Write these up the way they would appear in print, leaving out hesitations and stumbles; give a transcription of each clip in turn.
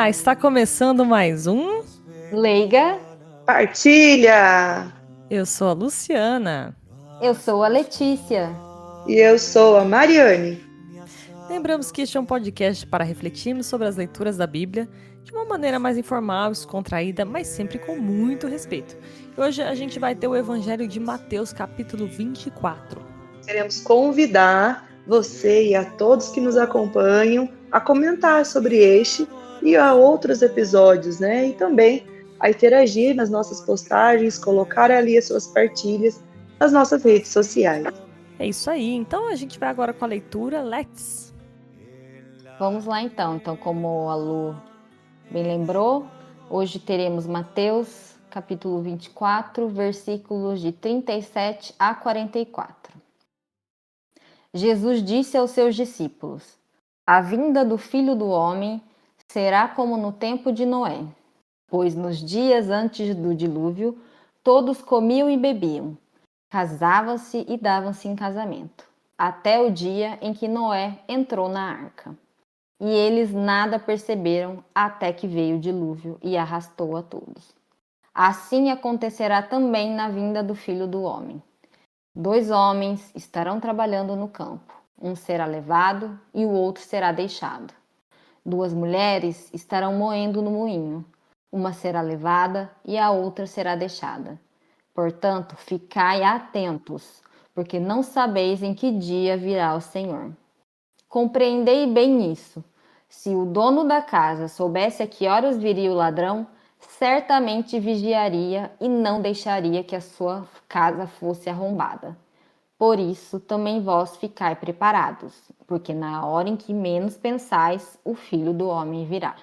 Olá, está começando mais um. Leiga, Partilha! Eu sou a Luciana. eu sou a Letícia. E eu sou a Mariane. Lembramos que este é um podcast para refletirmos sobre as leituras da Bíblia de uma maneira mais informal, descontraída, mas sempre com muito respeito. E hoje a gente vai ter o Evangelho de Mateus, capítulo 24. Queremos convidar você e a todos que nos acompanham a comentar sobre este e a outros episódios, né? E também a interagir nas nossas postagens, colocar ali as suas partilhas nas nossas redes sociais. É isso aí, então a gente vai agora com a leitura. Let's! Vamos lá então. Então, como a Lu bem lembrou, hoje teremos Mateus, capítulo 24, versículos de 37 a 44. Jesus disse aos seus discípulos: A vinda do Filho do Homem será como no tempo de Noé, pois nos dias antes do dilúvio todos comiam e bebiam, casavam-se e davam-se em casamento, até o dia em que Noé entrou na arca. E eles nada perceberam até que veio o dilúvio e arrastou a todos. Assim acontecerá também na vinda do Filho do Homem. 2 homens estarão trabalhando no campo. Um será levado e o outro será deixado. 2 mulheres estarão moendo no moinho. Uma será levada e a outra será deixada. Portanto, ficai atentos, porque não sabeis em que dia virá o Senhor. Compreendei bem isso. Se o dono da casa soubesse a que horas viria o ladrão, certamente vigiaria e não deixaria que a sua casa fosse arrombada. Por isso, também vós ficai preparados, porque na hora em que menos pensais, o Filho do Homem virá.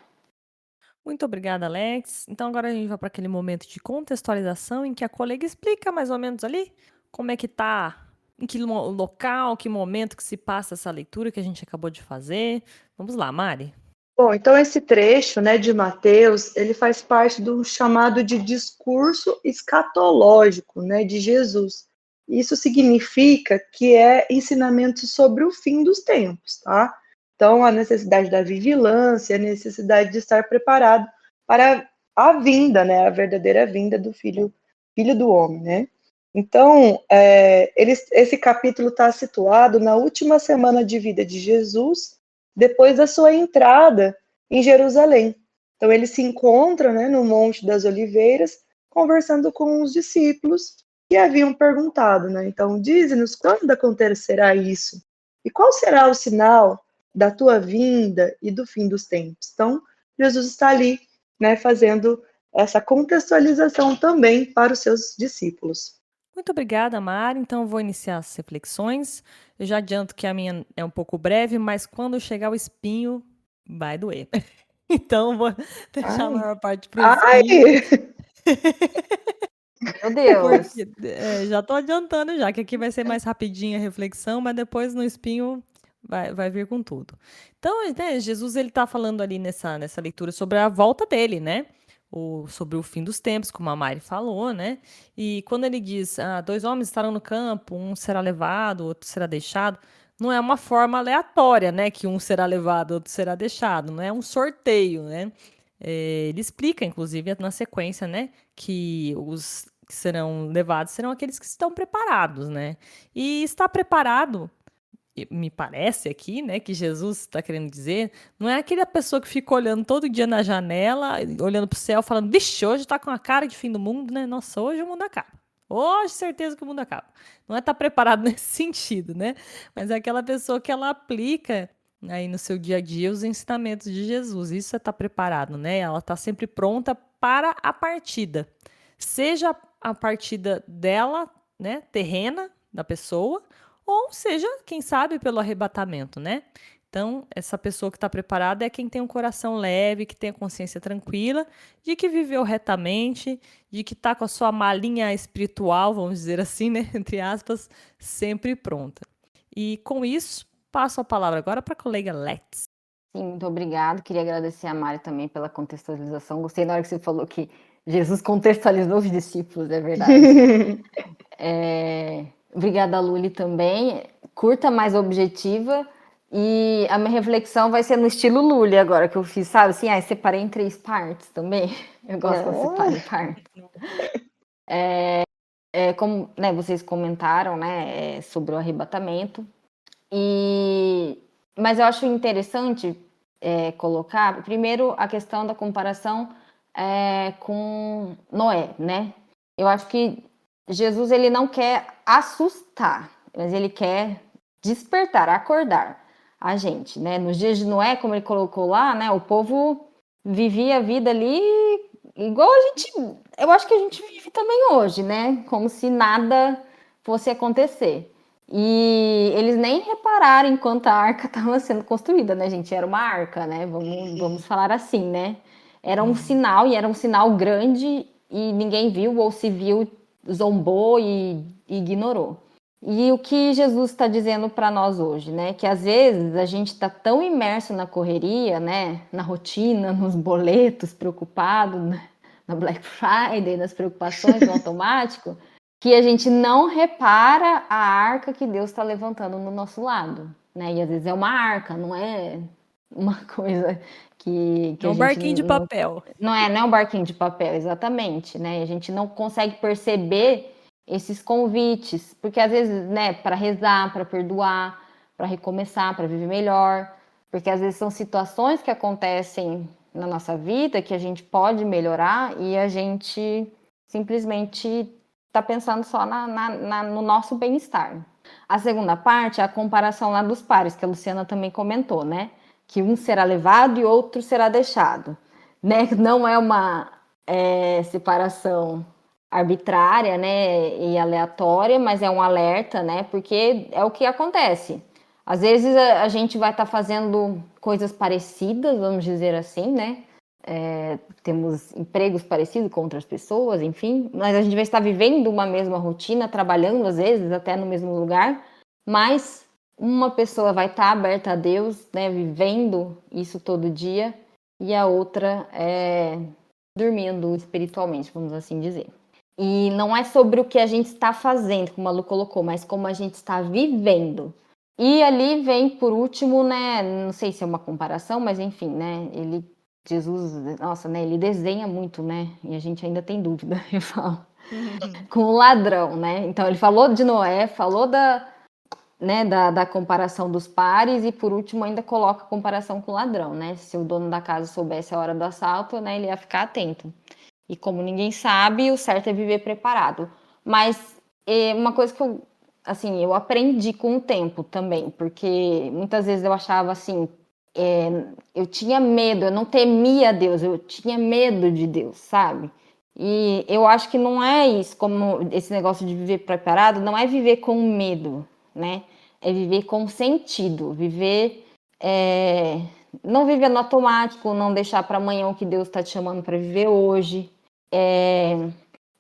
Muito obrigada, Alex. Então agora a gente vai para aquele momento de contextualização em que a colega explica mais ou menos ali como é que tá, em que local, que momento que se passa essa leitura que a gente acabou de fazer. Vamos lá, Mari. Bom, então esse trecho, né, de Mateus, ele faz parte do chamado de discurso escatológico, né, de Jesus. Isso significa que é ensinamento sobre o fim dos tempos, tá? Então, a necessidade da vigilância, a necessidade de estar preparado para a vinda, né, a verdadeira vinda do filho do homem, né? Então, esse capítulo está situado na última semana de vida de Jesus, depois da sua entrada em Jerusalém. Então, ele se encontra, né, no Monte das Oliveiras, conversando com os discípulos que haviam perguntado, né? Então, dize-nos quando acontecerá isso? E qual será o sinal da tua vinda e do fim dos tempos? Então, Jesus está ali, né, fazendo essa contextualização também para os seus discípulos. Muito obrigada, Mari. Então, eu vou iniciar as reflexões. Eu já adianto que a minha é um pouco breve, mas quando chegar o espinho, vai doer. Então, vou deixar a maior parte para o espinho. Meu Deus! Porque, já estou adiantando já, que aqui vai ser mais rapidinha a reflexão, mas depois no espinho vai vir com tudo. Então, né, Jesus ele está falando ali nessa leitura sobre a volta dele, né? Sobre o fim dos tempos, como a Mari falou, né? E quando ele diz, 2 homens estarão no campo, um será levado, outro será deixado, não é uma forma aleatória, né? Que um será levado, outro será deixado, não é um sorteio, né? Ele explica, inclusive, na sequência, né? Que os que serão levados serão aqueles que estão preparados, né? E estar preparado, me parece aqui, né, que Jesus está querendo dizer, não é aquela pessoa que fica olhando todo dia na janela, olhando para o céu, falando, vixe, hoje está com a cara de fim do mundo, né? Nossa, hoje o mundo acaba. Hoje, certeza que o mundo acaba. Não é estar preparado nesse sentido, né? Mas é aquela pessoa que ela aplica aí no seu dia a dia os ensinamentos de Jesus. Isso é estar preparado, né? Ela está sempre pronta para a partida. Seja a partida dela, né, terrena, da pessoa, ou seja, quem sabe pelo arrebatamento, né? Então, essa pessoa que está preparada é quem tem um coração leve, que tem a consciência tranquila, de que viveu retamente, de que está com a sua malinha espiritual, vamos dizer assim, né? Entre aspas, sempre pronta. E com isso, passo a palavra agora para a colega Let's. Sim, muito obrigada. Queria agradecer a Mari também pela contextualização. Gostei na hora que você falou que Jesus contextualizou os discípulos, é verdade. Obrigada, Luli, também. Curta, mais objetiva. E a minha reflexão vai ser no estilo Lully agora que eu fiz, sabe? Assim, separei em 3 partes também. Eu gosto quando separa em partes. Como, né, vocês comentaram, né, sobre o arrebatamento. Mas eu acho interessante colocar, primeiro, a questão da comparação com Noé, né? Eu acho que Jesus, ele não quer assustar, mas ele quer despertar, acordar a gente, né? Nos dias de Noé, como ele colocou lá, né? O povo vivia a vida ali igual a gente... Eu acho que a gente vive também hoje, né? Como se nada fosse acontecer. E eles nem repararam enquanto a arca estava sendo construída, né, gente? Era uma arca, né? Vamos falar assim, né? Era um sinal, e era um sinal grande, e ninguém viu, ou se viu, zombou e ignorou. E o que Jesus está dizendo para nós hoje, né? Que às vezes a gente está tão imerso na correria, né? Na rotina, nos boletos, preocupado, né? Na Black Friday, nas preocupações no automático, que a gente não repara a arca que Deus está levantando no nosso lado, né? E às vezes é uma arca, não é uma coisa que É a um gente barquinho de papel. não é um barquinho de papel, exatamente, né? A gente não consegue perceber esses convites, porque às vezes, né, para rezar, para perdoar, para recomeçar, para viver melhor, porque às vezes são situações que acontecem na nossa vida que a gente pode melhorar e a gente simplesmente está pensando só no nosso bem-estar. A segunda parte é a comparação lá dos pares, que a Luciana também comentou, né? Que um será levado e outro será deixado. Né? Não é uma separação arbitrária, né, e aleatória, mas é um alerta, né, porque é o que acontece. Às vezes a gente vai estar fazendo coisas parecidas, vamos dizer assim, né, temos empregos parecidos com outras pessoas, enfim, mas a gente vai estar vivendo uma mesma rotina, trabalhando às vezes até no mesmo lugar, mas uma pessoa vai estar aberta a Deus, né, vivendo isso todo dia, e a outra dormindo espiritualmente, vamos assim dizer. E não é sobre o que a gente está fazendo, como a Lu colocou, mas como a gente está vivendo. E ali vem, por último, né, não sei se é uma comparação, mas enfim, né, Jesus, nossa, né, ele desenha muito, né, e a gente ainda tem dúvida, eu falo, com o ladrão, né, então ele falou de Noé, falou da comparação dos pares e por último ainda coloca a comparação com o ladrão, né, se o dono da casa soubesse a hora do assalto, né, ele ia ficar atento. E como ninguém sabe, o certo é viver preparado. Mas uma coisa que eu aprendi com o tempo também, porque muitas vezes eu achava assim, eu tinha medo, eu não temia Deus, eu tinha medo de Deus, sabe? E eu acho que não é isso, como esse negócio de viver preparado, não é viver com medo, né? É viver com sentido, viver... não viver no automático, não deixar para amanhã o que Deus está te chamando para viver hoje.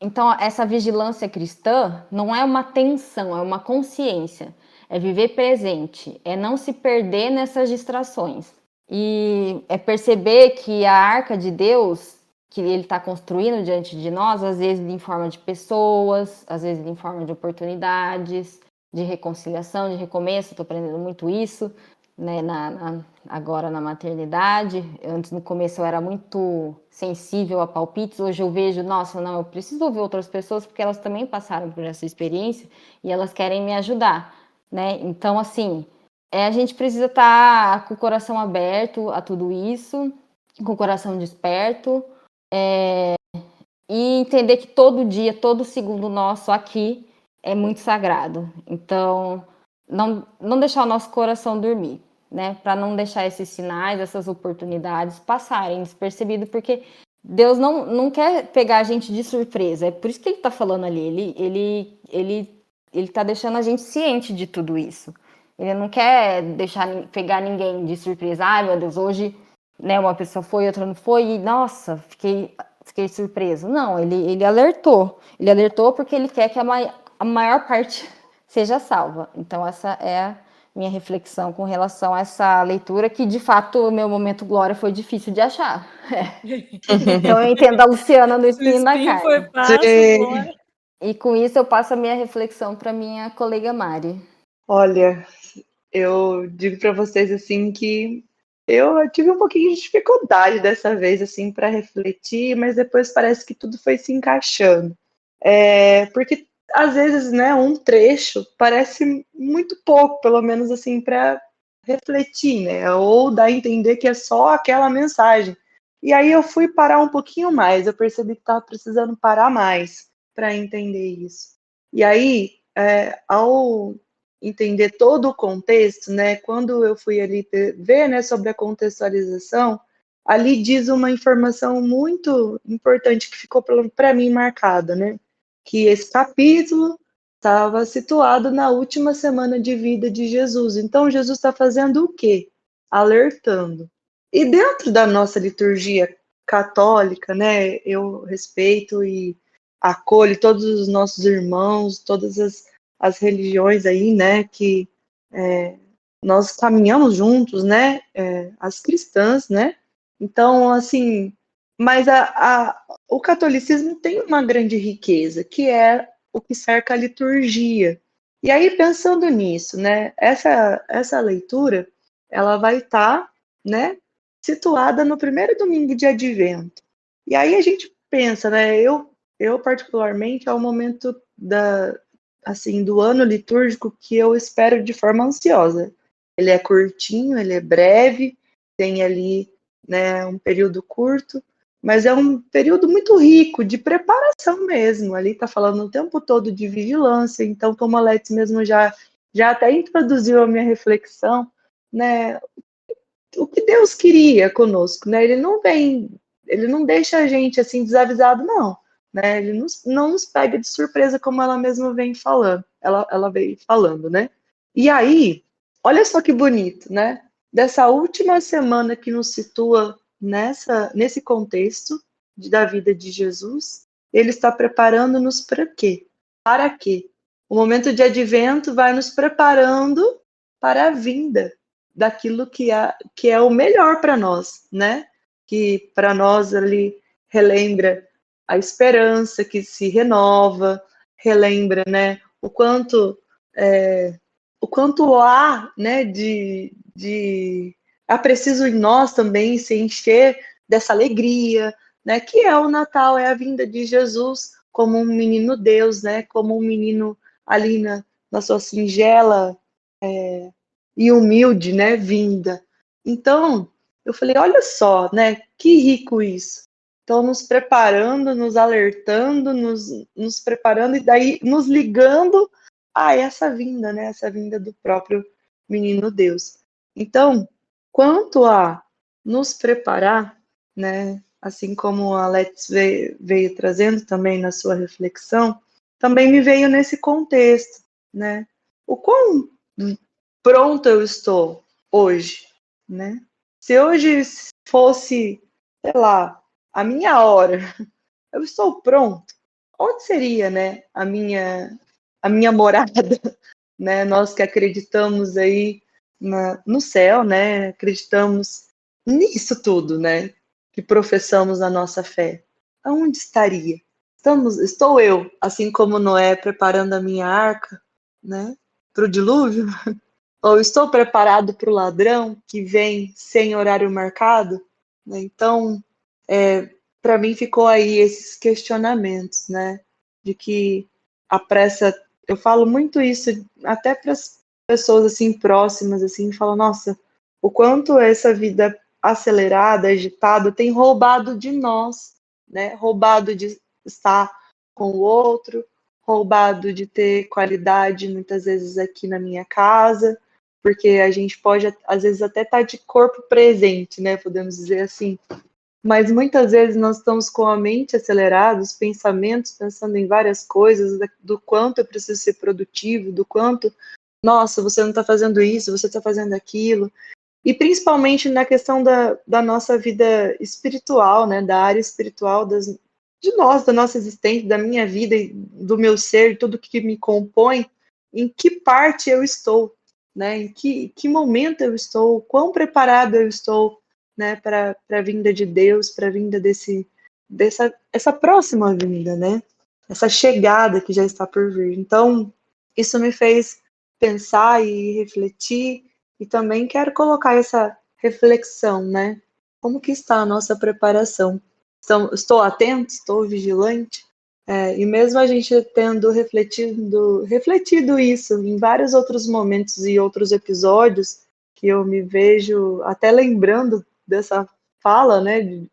Então, essa vigilância cristã não é uma tensão, é uma consciência. É viver presente, é não se perder nessas distrações. E é perceber que a arca de Deus, que ele está construindo diante de nós, às vezes em forma de pessoas, às vezes em forma de oportunidades, de reconciliação, de recomeço. Estou aprendendo muito isso, né, agora na maternidade. Antes, no começo, eu era muito sensível a palpites. Hoje eu vejo, nossa, não, eu preciso ouvir outras pessoas porque elas também passaram por essa experiência e elas querem me ajudar, né? Então, assim, a gente precisa estar com o coração aberto a tudo isso, com o coração desperto, e entender que todo dia, todo segundo nosso aqui é muito sagrado. Então, não deixar o nosso coração dormir, né? Para não deixar esses sinais, essas oportunidades passarem despercebido, porque Deus não quer pegar a gente de surpresa. É por isso que ele está falando ali. Ele está deixando a gente ciente de tudo isso. Ele não quer pegar ninguém de surpresa. Ai, meu Deus, hoje, né, uma pessoa foi, outra não foi, e nossa, fiquei surpreso. Não, ele alertou. Ele alertou porque ele quer que a maior parte seja salva. Então, essa é a minha reflexão com relação a essa leitura, que de fato o meu momento glória foi difícil de achar. Então, eu entendo a Luciana no Se o espinho da espinho foi carne. fácil, glória. E com isso eu passo a minha reflexão para minha colega Mari. Olha, eu digo para vocês assim que eu tive um pouquinho de dificuldade dessa vez assim para refletir, mas depois parece que tudo foi se encaixando. Porque às vezes, né, um trecho parece muito pouco, pelo menos assim para refletir, né, ou dar a entender que é só aquela mensagem. E aí eu fui parar um pouquinho mais, eu percebi que estava precisando parar mais para entender isso. E aí, ao entender todo o contexto, né, quando eu fui ali ver, né, sobre a contextualização, ali diz uma informação muito importante que ficou para mim marcada, né, que esse capítulo estava situado na última semana de vida de Jesus. Então, Jesus está fazendo o quê? Alertando. E dentro da nossa liturgia católica, né, eu respeito e acolho todos os nossos irmãos, todas as religiões aí, né, que nós caminhamos juntos, né, as cristãs, né, então, assim, mas o catolicismo tem uma grande riqueza, que é o que cerca a liturgia. E aí, pensando nisso, né, essa leitura, ela vai estar, né, situada no primeiro domingo de Advento. E aí a gente pensa, né, eu particularmente, é o momento assim, do ano litúrgico que eu espero de forma ansiosa. Ele é curtinho, ele é breve, tem ali, né, um período curto, mas é um período muito rico de preparação mesmo. Ali está falando o tempo todo de vigilância, então, como a Let's mesmo já até introduziu a minha reflexão, né, o que Deus queria conosco, né? Ele não deixa a gente assim desavisado, não, né? Ele não nos pega de surpresa, como ela mesma vem falando, ela veio falando, né? E aí, olha só que bonito, né? Dessa última semana que nos situa nesse contexto da vida de Jesus, ele está preparando-nos para quê? Para quê? O momento de advento vai nos preparando para a vinda daquilo que é o melhor para nós, né? Que para nós ali relembra a esperança que se renova, relembra, né? O quanto há, né? É preciso em nós também se encher dessa alegria, né? Que é o Natal, é a vinda de Jesus como um menino Deus, né? Como um menino ali na sua singela e humilde, né, vinda. Então, eu falei, olha só, né, que rico isso. Então, nos preparando, nos alertando, nos preparando e daí nos ligando a essa vinda, né, essa vinda do próprio menino Deus. Então, quanto a nos preparar, né, assim como a Let's veio trazendo também na sua reflexão, também me veio nesse contexto, né, o quão pronto eu estou hoje, né? Se hoje fosse, sei lá, a minha hora, eu estou pronto. Onde seria, né, a minha morada, né? Nós que acreditamos aí no céu, né? Acreditamos nisso tudo, né? Que professamos a nossa fé. Aonde estaria? Estou eu, assim como Noé, preparando a minha arca, né? Para o dilúvio? Ou estou preparado para o ladrão que vem sem horário marcado? Então, para mim ficou aí esses questionamentos, né? De que a pressa, eu falo muito isso até para as pessoas assim próximas, assim, falam, nossa, o quanto essa vida acelerada, agitada, tem roubado de nós, né? Roubado de estar com o outro, roubado de ter qualidade muitas vezes aqui na minha casa, porque a gente pode, às vezes, até estar de corpo presente, né? Podemos dizer assim. Mas muitas vezes nós estamos com a mente acelerada, os pensamentos pensando em várias coisas, do quanto eu preciso ser produtivo, do quanto, nossa, você não está fazendo isso, você está fazendo aquilo. E principalmente na questão da nossa vida espiritual, né? Da área espiritual de nós, da nossa existência, da minha vida, do meu ser, tudo que me compõe, em que parte eu estou, né? Em que momento eu estou, quão preparado eu estou, né, para a vinda de Deus, para a vinda essa próxima vinda, né? Essa chegada que já está por vir. Então, isso me fez pensar e refletir, e também quero colocar essa reflexão, né? Como que está a nossa preparação? Estou atento, estou vigilante? E mesmo a gente tendo refletido isso em vários outros momentos e outros episódios, que eu me vejo até lembrando dessa fala, né, de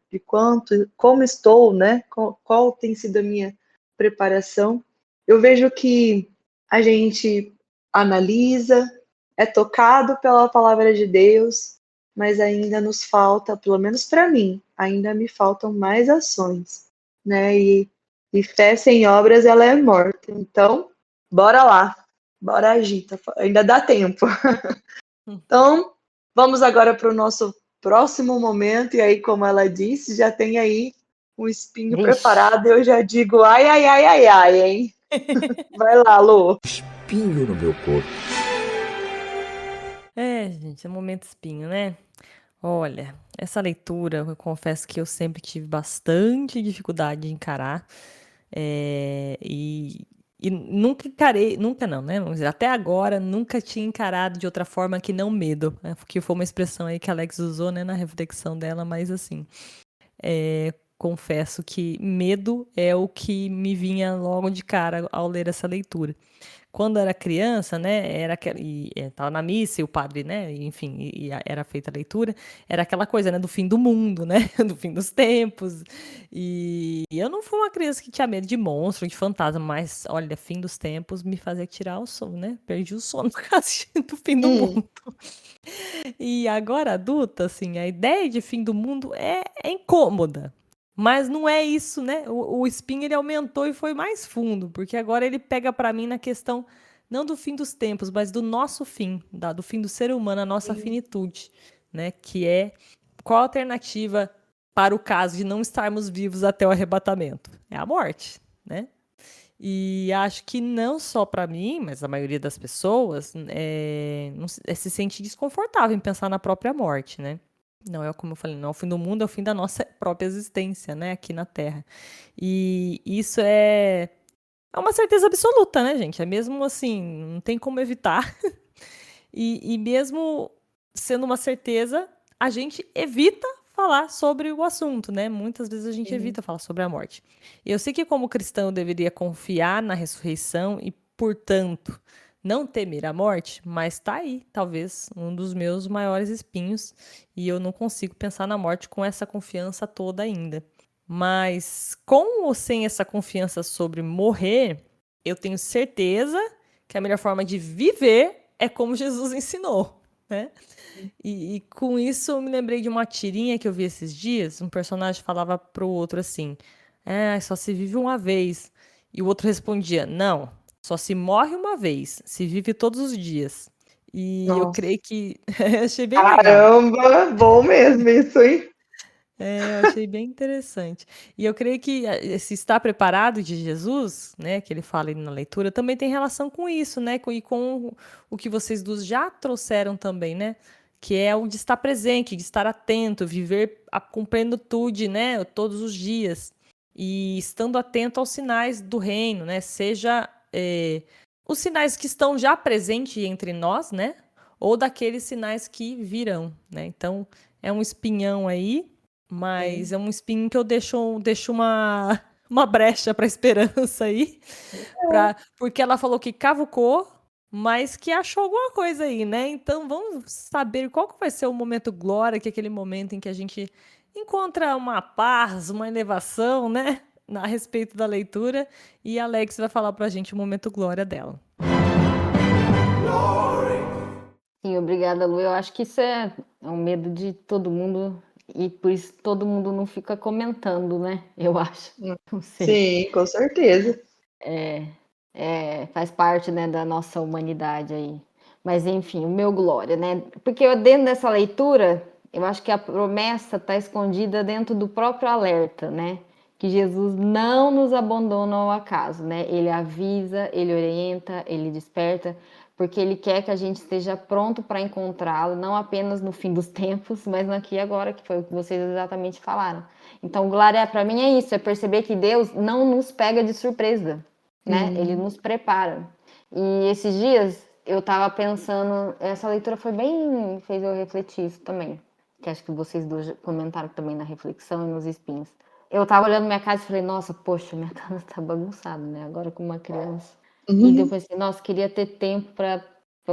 como estou, né, qual tem sido a minha preparação, eu vejo que a gente analisa, é tocado pela palavra de Deus, mas ainda nos falta, pelo menos para mim, ainda me faltam mais ações, né, e fé sem obras, ela é morta. Então, bora lá, bora agir, ainda dá tempo. Então, vamos agora para o nosso próximo momento, e aí, como ela disse, já tem aí um espinho Vixe. preparado, eu já digo ai, ai, ai, ai, ai, hein? Vai lá, Lu. Espinho no meu corpo. Gente, é um momento espinho, né? Olha, essa leitura, eu confesso que eu sempre tive bastante dificuldade de encarar. E nunca encarei, nunca não, né? Vamos dizer, até agora nunca tinha encarado de outra forma que não medo, né? Que foi uma expressão aí que a Alex usou, né, na reflexão dela, mas assim, confesso que medo é o que me vinha logo de cara ao ler essa leitura. Quando era criança, né, era tava na missa e o padre, né, enfim, era feita a leitura, era aquela coisa, né, do fim do mundo, né, do fim dos tempos. E eu não fui uma criança que tinha medo de monstro, de fantasma, mas olha, fim dos tempos me fazia tirar o sono, né? Perdi o sono por causa do fim do mundo. E agora adulta, assim, a ideia de fim do mundo é incômoda. Mas não é isso, né? O espinho ele aumentou e foi mais fundo, porque agora ele pega para mim na questão não do fim dos tempos, mas do nosso fim, do fim do ser humano, a nossa finitude, né? Que é qual a alternativa para o caso de não estarmos vivos até o arrebatamento? É a morte, né? E acho que não só para mim, mas a maioria das pessoas se sente desconfortável em pensar na própria morte, né? Não é como eu falei, não é o fim do mundo, é o fim da nossa própria existência, né, aqui na Terra. E isso é uma certeza absoluta, né, gente? É mesmo assim, não tem como evitar. E mesmo sendo uma certeza, a gente evita falar sobre o assunto, né? Muitas vezes a gente evita falar sobre a morte. Eu sei que como cristão eu deveria confiar na ressurreição e, portanto, não temer a morte, mas tá aí, talvez, um dos meus maiores espinhos, e eu não consigo pensar na morte com essa confiança toda ainda. Mas com ou sem essa confiança sobre morrer, eu tenho certeza que a melhor forma de viver é como Jesus ensinou, né? E com isso eu me lembrei de uma tirinha que eu vi esses dias. Um personagem falava pro outro assim: só se vive uma vez. E o outro respondia: não, só se morre uma vez, se vive todos os dias. E eu Nossa, creio que. Achei bem legal. caramba, bom mesmo isso, hein? Eu achei bem interessante. E eu creio que esse estar preparado de Jesus, né, que ele fala aí na leitura, também tem relação com isso, né, e com o que vocês duas já trouxeram também, né, que é o de estar presente, de estar atento, viver com plenitude, né, todos os dias, e estando atento aos sinais do reino, né, seja os sinais que estão já presentes entre nós, né, ou daqueles sinais que virão, né. Então, é um espinhão aí, mas é um espinho que eu deixo uma brecha para esperança aí, porque ela falou que cavucou, mas que achou alguma coisa aí, né? Então vamos saber qual que vai ser o momento glória, que é aquele momento em que a gente encontra uma paz, uma elevação, né? A respeito da leitura. E a Alex vai falar pra gente o momento glória dela. Sim, obrigada, Lu. Eu acho que isso é um medo de todo mundo e por isso todo mundo não fica comentando, né? Eu acho. Não sei. Sim, com certeza. Faz parte, né, da nossa humanidade aí. Mas enfim, o meu glória, né? Porque dentro dessa leitura, eu acho que a promessa está escondida dentro do próprio alerta, né? Que Jesus não nos abandona ao acaso, né? Ele avisa, ele orienta, ele desperta, porque ele quer que a gente esteja pronto para encontrá-lo, não apenas no fim dos tempos, mas no aqui e agora, que foi o que vocês exatamente falaram. Então, glória para mim é isso, é perceber que Deus não nos pega de surpresa, né? Ele nos prepara. E esses dias eu tava pensando, essa leitura fez eu refletir isso também, que acho que vocês dois comentaram também na reflexão e nos espinhos. Eu tava olhando minha casa e falei, nossa, poxa, minha casa tá bagunçada, né? Agora com uma criança. E daí eu pensei, nossa, queria ter tempo para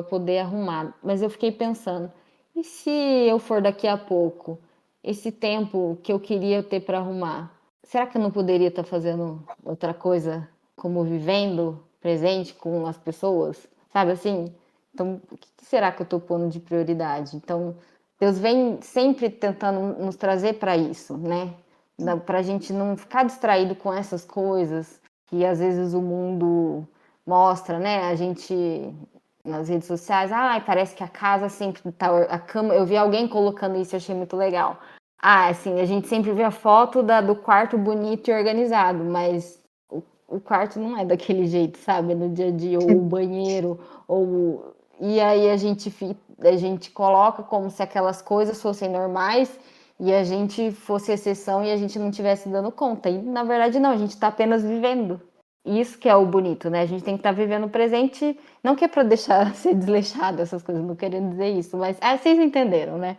poder arrumar. Mas eu fiquei pensando, e se eu for daqui a pouco, esse tempo que eu queria ter para arrumar, será que eu não poderia estar fazendo outra coisa, como vivendo presente com as pessoas? Sabe assim? Então, o que será que eu estou pondo de prioridade? Então, Deus vem sempre tentando nos trazer para isso, né? Para a gente não ficar distraído com essas coisas que às vezes o mundo mostra, né? A gente nas redes sociais, parece que a casa sempre tá, a cama, eu vi alguém colocando isso, eu achei muito legal. Assim, a gente sempre vê a foto do quarto bonito e organizado, mas o quarto não é daquele jeito, sabe? No dia a dia, ou o banheiro, e aí a gente coloca como se aquelas coisas fossem normais e a gente fosse exceção e a gente não estivesse dando conta. E na verdade não, a gente está apenas vivendo. Isso que é o bonito, né? A gente tem que estar vivendo o presente, não que é para deixar ser desleixado essas coisas, não querendo dizer isso, mas vocês entenderam, né?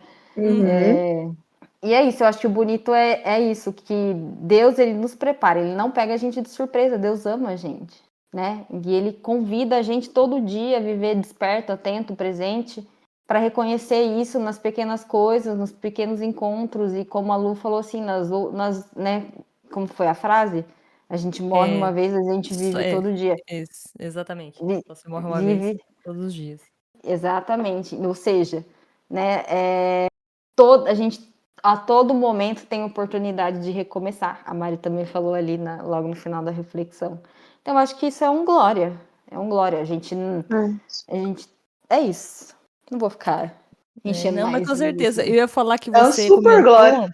E é isso, eu acho que o bonito é isso, que Deus, ele nos prepara, ele não pega a gente de surpresa, Deus ama a gente, né? E ele convida a gente todo dia a viver desperto, atento, presente, para reconhecer isso nas pequenas coisas, nos pequenos encontros, e como a Lu falou assim, né? Como foi a frase? A gente morre uma vez, a gente vive todo dia. Exatamente. Vi- Você morre uma Vive, vez todos os dias. exatamente. Ou seja, né? A gente a todo momento tem oportunidade de recomeçar. A Mari também falou ali logo no final da reflexão. Então, eu acho que isso é um glória. É um glória. A gente é isso. Não vou ficar enchendo Não, mas mais com certeza. linguiça. Eu ia falar que É um você super glória.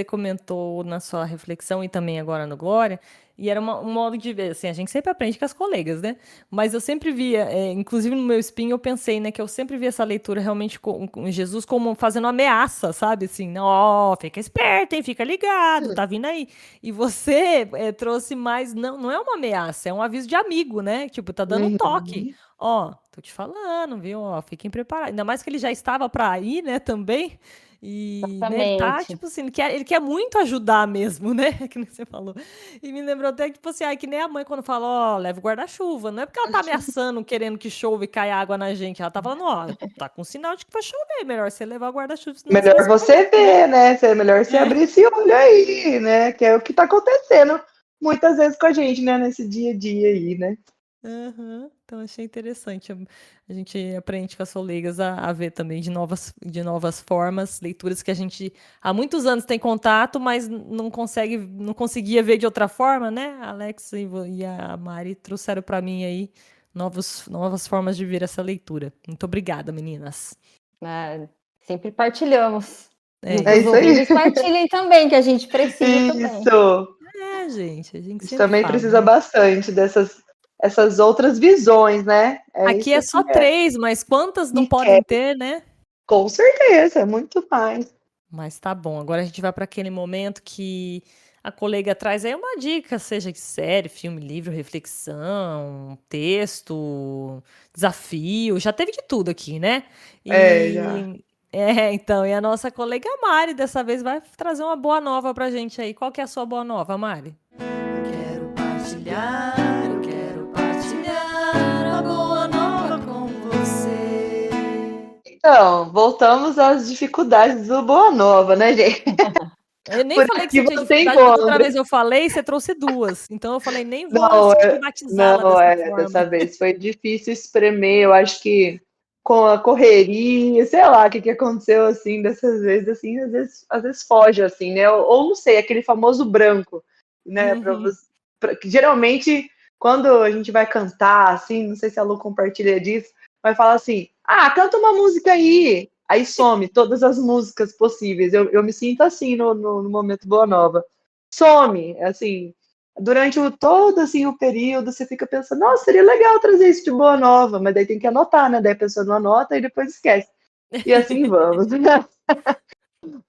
comentou na sua reflexão e também agora no Glória, e era um modo de ver, assim, a gente sempre aprende com as colegas, né? Mas eu sempre via, inclusive no meu espinho, eu pensei, né, que eu sempre vi essa leitura realmente com Jesus como fazendo ameaça, sabe? Assim, ó, fica esperto, hein? Fica ligado, tá vindo aí. E você trouxe mais, não é uma ameaça, é um aviso de amigo, né? Tipo, tá dando um toque. Ó, tô te falando, viu? Ó, fiquem preparados. Ainda mais que ele já estava para ir, né, também. E, né, ele tá, Exatamente. tipo assim, ele quer muito ajudar mesmo, né? Que nem você falou. E me lembrou até que, tipo assim, que nem a mãe quando fala, ó, leva o guarda-chuva. Não é porque ela tá ameaçando, querendo que chova e caia água na gente. Ela tá falando, ó, tá com sinal de que vai chover. Melhor você levar o guarda-chuva, senão você vai Melhor se você molhar, né? ver, né? É melhor você abrir esse olho aí, né? Que é o que tá acontecendo muitas vezes com a gente, né? Nesse dia a dia aí, né? Aham. Então achei interessante. A gente aprende com as colegas a ver também de novas formas, leituras que a gente há muitos anos tem contato, mas não conseguia ver de outra forma, né? A Alex e a Mari trouxeram para mim aí novas formas de ver essa leitura. Muito obrigada, meninas. Sempre partilhamos. E É para É os isso aí. ouvintes partilhem também, que a gente precisa também. Isso. gente, a gente A gente sempre também fala, precisa né? bastante essas outras visões, né? É Aqui é isso só que é. 3, mas quantas não E quer, podem ter, né? com certeza, muito mais. Mas tá bom. Agora a gente vai para aquele momento que a colega traz aí uma dica, seja de série, filme, livro, reflexão, texto, desafio, já teve de tudo aqui, né? Já. Então, e a nossa colega Mari dessa vez vai trazer uma boa nova pra gente aí. Qual que é a sua boa nova, Mari? Eu quero partilhar a boa nova com você. Então, voltamos às dificuldades do Boa Nova, né, gente? Eu nem Por falei que aqui você tinha você dificuldade, mas outra encontra. vez eu falei, você trouxe duas. Então eu falei, nem vou Não, estigmatizá-la dessa forma. dessa vez foi difícil espremer. Eu acho que com a correria, sei lá o que aconteceu assim, dessas vezes, assim, às vezes foge, assim, né? Ou não sei, aquele famoso branco, né? Uhum. Que geralmente, quando a gente vai cantar, assim, não sei se a Lu compartilha disso, vai falar assim: canta uma música aí. Aí some todas as músicas possíveis. Eu me sinto assim no momento Boa Nova. Some, assim, durante todo assim, o período, você fica pensando, nossa, seria legal trazer isso de Boa Nova, mas daí tem que anotar, né? Daí a pessoa não anota e depois esquece. E assim vamos.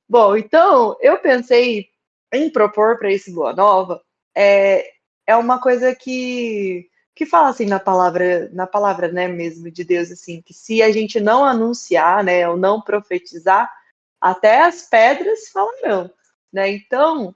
Bom, então eu pensei em propor para esse Boa Nova é uma coisa que que fala assim na palavra, né, mesmo de Deus, assim, que se a gente não anunciar, né, ou não profetizar, até as pedras falarão, né? Então,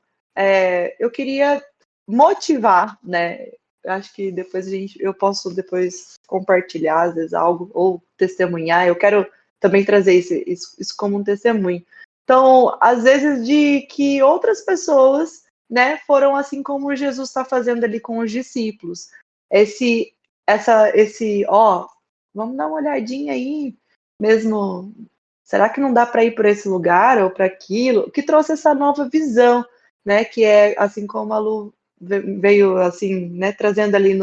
eu queria motivar, né? Eu acho que depois eu posso depois compartilhar, às vezes, algo, ou testemunhar. Eu quero também trazer isso como um testemunho. Então, às vezes, de que outras pessoas, né, foram assim como Jesus está fazendo ali com os discípulos. Vamos dar uma olhadinha aí, mesmo. Será que não dá para ir por esse lugar ou para aquilo? Que trouxe essa nova visão, né? Que é assim como a Lu veio assim, né? Trazendo ali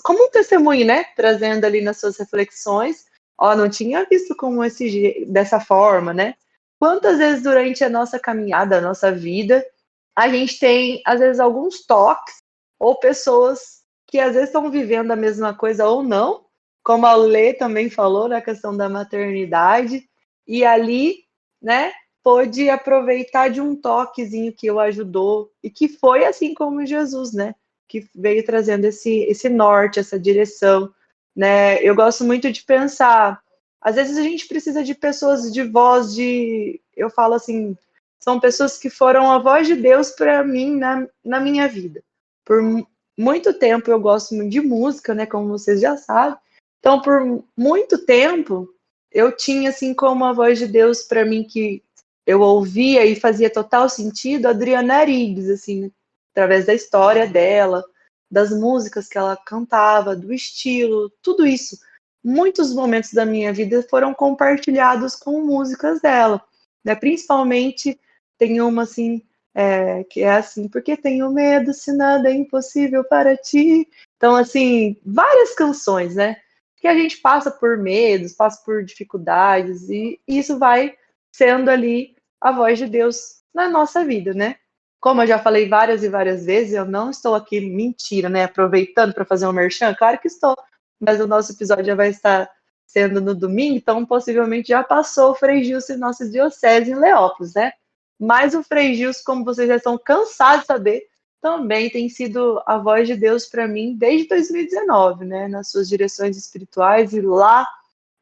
como um testemunho, né? Trazendo ali nas suas reflexões. Ó, não tinha visto como dessa forma, né? Quantas vezes durante a nossa caminhada, a nossa vida, a gente tem às vezes alguns toques ou pessoas que às vezes estão vivendo a mesma coisa ou não, como a Lê também falou na questão da maternidade, e ali, né, pôde aproveitar de um toquezinho que o ajudou, e que foi assim como Jesus, né, que veio trazendo esse norte, essa direção, né. Eu gosto muito de pensar, às vezes a gente precisa de pessoas de voz eu falo assim, são pessoas que foram a voz de Deus para mim na minha vida. Por muito tempo eu gosto muito de música, né, como vocês já sabem. Então, por muito tempo, eu tinha assim como a voz de Deus para mim que eu ouvia e fazia total sentido, a Adriana Arigues, assim, através da história dela, das músicas que ela cantava, do estilo, tudo isso. Muitos momentos da minha vida foram compartilhados com músicas dela, né? Principalmente tem uma assim que é assim, porque tenho medo se nada é impossível para ti. Então, assim, várias canções, né? Que a gente passa por medos, passa por dificuldades, e isso vai sendo ali a voz de Deus na nossa vida, né? Como eu já falei várias e várias vezes, eu não estou aqui, mentira, né? Aproveitando para fazer um merchan, claro que estou, mas o nosso episódio já vai estar sendo no domingo, então possivelmente já passou o Frei Gilson em nossa diocese em Leópolis, né? Mas o Frei Gilson, como vocês já estão cansados de saber, também tem sido a voz de Deus para mim desde 2019, né? Nas suas direções espirituais, e lá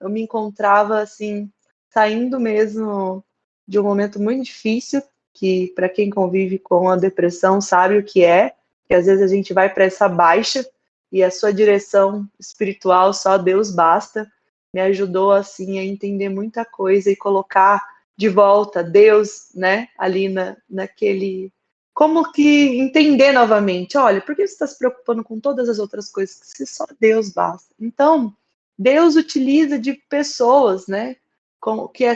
eu me encontrava assim, saindo mesmo de um momento muito difícil, que para quem convive com a depressão sabe o que é, que às vezes a gente vai para essa baixa e a sua direção espiritual só Deus basta. Me ajudou assim a entender muita coisa e colocar de volta Deus, né, ali naquele, como que entender novamente, olha, por que você está se preocupando com todas as outras coisas, se só Deus basta? Então, Deus utiliza de pessoas, né,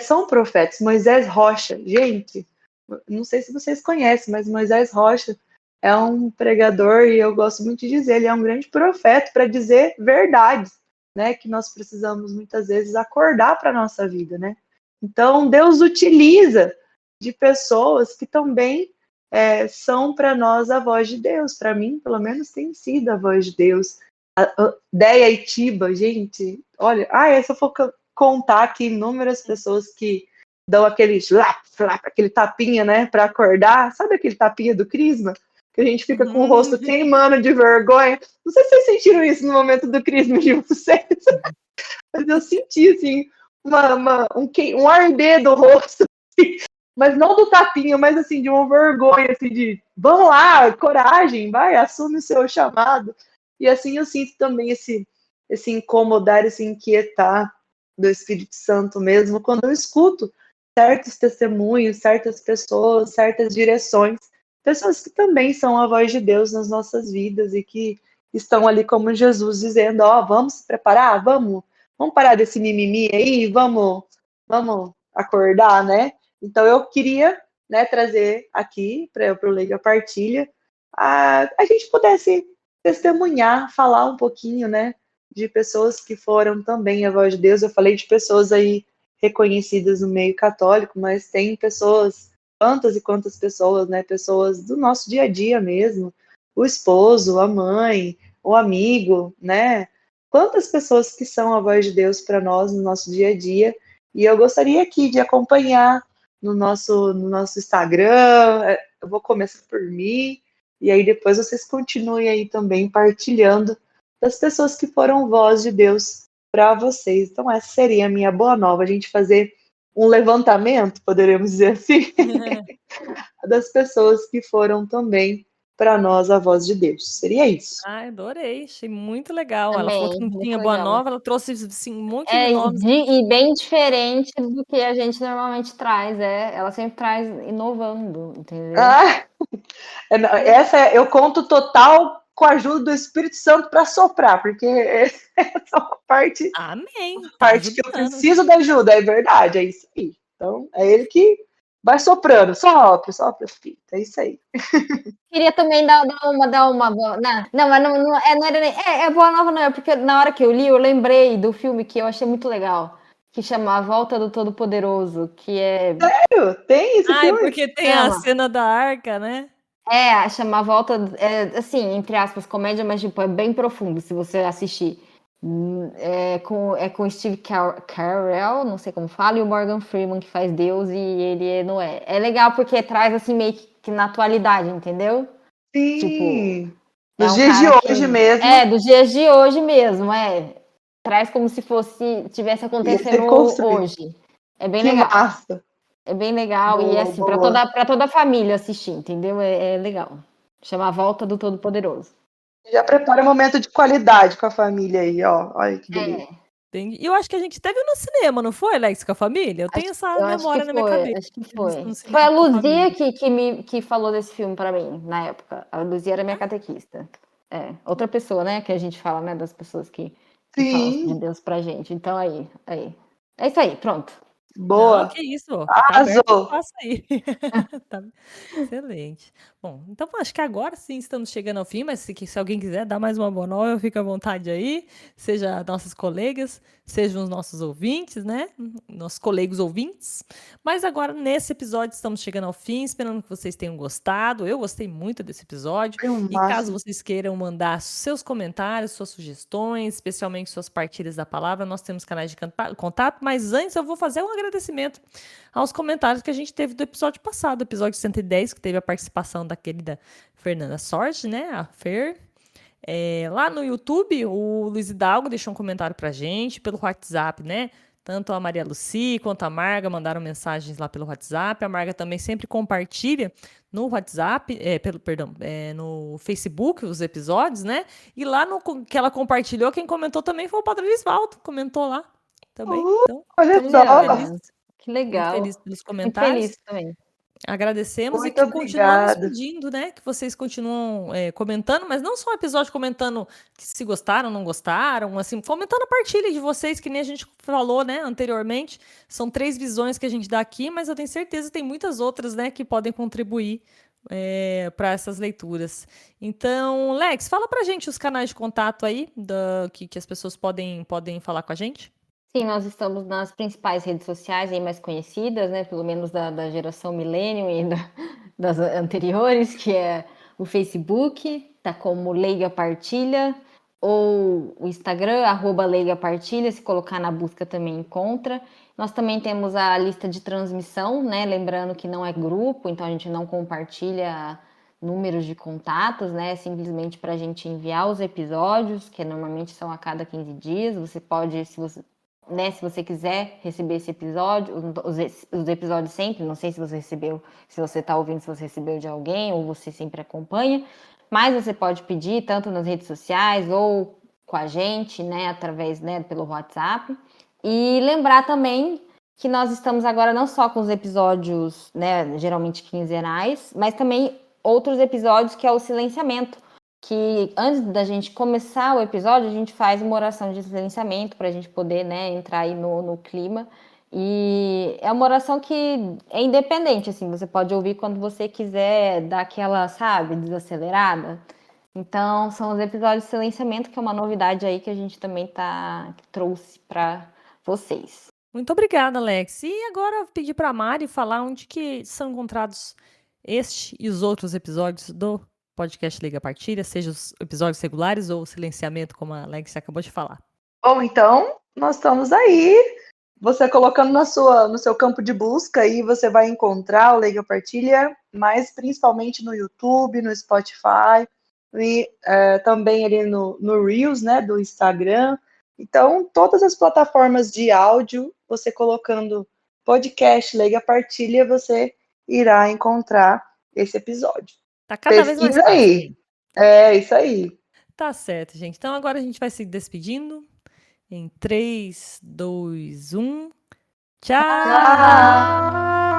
são profetas. Moisés Rocha, gente, não sei se vocês conhecem, mas Moisés Rocha é um pregador, e eu gosto muito de dizer, ele é um grande profeta para dizer verdades, né, que nós precisamos muitas vezes acordar para a nossa vida, né. Então, Deus utiliza de pessoas que também são para nós a voz de Deus. Para mim, pelo menos, tem sido a voz de Deus. A Deia Itiba, gente, olha, se eu for contar aqui inúmeras pessoas que dão aquele aquele tapinha, né, para acordar. Sabe aquele tapinha do crisma? Que a gente fica com o rosto queimando de vergonha. Não sei se vocês sentiram isso no momento do crisma de vocês, mas eu senti, assim, um arder do rosto, assim, mas não do tapinha, mas assim, de uma vergonha, assim, de vamos lá, coragem, vai, assume o seu chamado. E assim eu sinto também esse incomodar, esse inquietar do Espírito Santo mesmo, quando eu escuto certos testemunhos, certas pessoas, certas direções, pessoas que também são a voz de Deus nas nossas vidas e que estão ali como Jesus dizendo, vamos se preparar, vamos parar desse mimimi aí, vamos acordar, né? Então eu queria, né, trazer aqui para o Leiga Partilha a gente pudesse testemunhar, falar um pouquinho, né, de pessoas que foram também a voz de Deus. Eu falei de pessoas aí reconhecidas no meio católico, mas tem pessoas, quantas e quantas pessoas, né, pessoas do nosso dia a dia mesmo, o esposo, a mãe, o amigo, né, quantas pessoas que são a voz de Deus para nós no nosso dia a dia. E eu gostaria aqui de acompanhar no nosso Instagram. Eu vou começar por mim, e aí depois vocês continuem aí também partilhando das pessoas que foram voz de Deus para vocês. Então, essa seria a minha boa nova, a gente fazer um levantamento, poderíamos dizer assim, das pessoas que foram também para nós a voz de Deus. Seria isso. Ai, adorei, achei muito legal. Ela falou que Também, não muito tinha boa legal. nova, ela trouxe assim, um monte de É, nomes. e bem diferente do que a gente normalmente traz, ela sempre traz inovando, entendeu? Ah, essa eu conto total com a ajuda do Espírito Santo para soprar, porque essa é uma Amém, tá parte que eu ajudando. preciso da ajuda, é verdade, é isso aí. Então, é ele que vai soprando, sopra, filho, é isso aí. Queria também dar uma boa. Não, mas não era nem. É boa nova, não, é porque na hora que eu li, eu lembrei do filme que eu achei muito legal, que chama A Volta do Todo-Poderoso, que é. Sério? Tem esse Ai, filme? porque tem a Chama. cena da arca, né? Chama A Volta. Assim, entre aspas, comédia, mas tipo, é bem profundo se você assistir. É com Steve Carell, não sei como fala, e o Morgan Freeman que faz Deus e ele é Noé. É legal porque traz assim meio que na atualidade, entendeu? Tipo, Sim. é Nos um dias de cara que hoje mesmo, dos dias de hoje mesmo, traz como se tivesse ia acontecendo ser construído. hoje. É bem Que legal. massa. É bem legal e Boa, assim, para boa. toda a família assistir, entendeu? É legal. Chama A Volta do Todo-Poderoso. Já prepara um momento de qualidade com a família aí, ó. Olha que beleza. É. E eu acho que a gente teve no cinema, não foi, Alex, com a família? Eu tenho essa Eu acho que memória na minha foi, cabeça. acho que Ter visto foi. no Foi a cinema com a Luzia família. que falou desse filme para mim, na época. A Luzia era minha catequista. Outra pessoa, né, que a gente fala, né, das pessoas que falam de Sim, Deus pra gente. Então, aí. É isso aí, pronto. Não, boa. que isso, ó, tá aberto o Arrasou. espaço aí. Tá excelente. Bom, então acho que agora sim estamos chegando ao fim, mas se alguém quiser dar mais uma boa nova, fica à vontade aí, seja nossos colegas, sejam os nossos ouvintes, né? Nossos colegas ouvintes. Mas agora, nesse episódio, estamos chegando ao fim, esperando que vocês tenham gostado. Eu gostei muito desse episódio. Foi um E caso máximo. vocês queiram mandar seus comentários, suas sugestões, especialmente suas partilhas da palavra, nós temos canais de contato, mas antes eu vou fazer um agradecimento aos comentários que a gente teve do episódio passado, episódio 110, que teve a participação da querida Fernanda Sorge, né, a Fer. Lá no YouTube, o Luiz Hidalgo deixou um comentário pra gente, pelo WhatsApp, né? Tanto a Maria Lucy quanto a Marga mandaram mensagens lá pelo WhatsApp. A Marga também sempre compartilha no WhatsApp, no Facebook os episódios, né? E lá no que ela compartilhou, quem comentou também foi o Padre Lisvaldo, comentou lá também. Então, Olha muito só. feliz, Que muito legal. feliz pelos Muito comentários. feliz também. Agradecemos e Muito que continuamos obrigada. pedindo, né? Que vocês continuam comentando, mas não só o episódio comentando que se gostaram, não gostaram, assim, comentando a partilha de vocês, que nem a gente falou, né, anteriormente. São 3 visões que a gente dá aqui, mas eu tenho certeza que tem muitas outras, né, que podem contribuir para essas leituras. Então, Lex, fala pra gente os canais de contato aí que as pessoas podem falar com a gente. Sim, nós estamos nas principais redes sociais aí mais conhecidas, né? Pelo menos da geração millennium e das anteriores, que é o Facebook, tá como Leiga Partilha, ou o Instagram, @Leiga Partilha, se colocar na busca também encontra. Nós também temos a lista de transmissão, né? Lembrando que não é grupo, então a gente não compartilha números de contatos, né? Simplesmente para a gente enviar os episódios, que normalmente são a cada 15 dias. Você pode, se você quiser receber esse episódio, os episódios sempre, não sei se você recebeu, se você está ouvindo, se você recebeu de alguém ou você sempre acompanha, mas você pode pedir tanto nas redes sociais ou com a gente, né, através, né, pelo WhatsApp. E lembrar também que nós estamos agora não só com os episódios, né, geralmente quinzenais, mas também outros episódios que é o silenciamento, que antes da gente começar o episódio, a gente faz uma oração de silenciamento para a gente poder, né, entrar aí no clima. E é uma oração que é independente, assim, você pode ouvir quando você quiser dar aquela, sabe, desacelerada. Então, são os episódios de silenciamento, que é uma novidade aí que a gente também trouxe para vocês. Muito obrigada, Alex. E agora eu pedi para a Mari falar onde que são encontrados este e os outros episódios do podcast Liga Partilha, seja os episódios regulares ou o silenciamento, como a Alex acabou de falar. Bom, então, nós estamos aí. Você colocando no seu campo de busca aí, você vai encontrar o Leiga Partilha, mas principalmente no YouTube, no Spotify. e também ali no Reels, né, do Instagram. Então, todas as plataformas de áudio, você colocando podcast Leiga Partilha, você irá encontrar esse episódio. Tá cada vez mais Pesquisa fácil. aí. É isso aí. Tá certo, gente. Então agora a gente vai se despedindo. Em 3, 2, 1. Tchau! Tchau!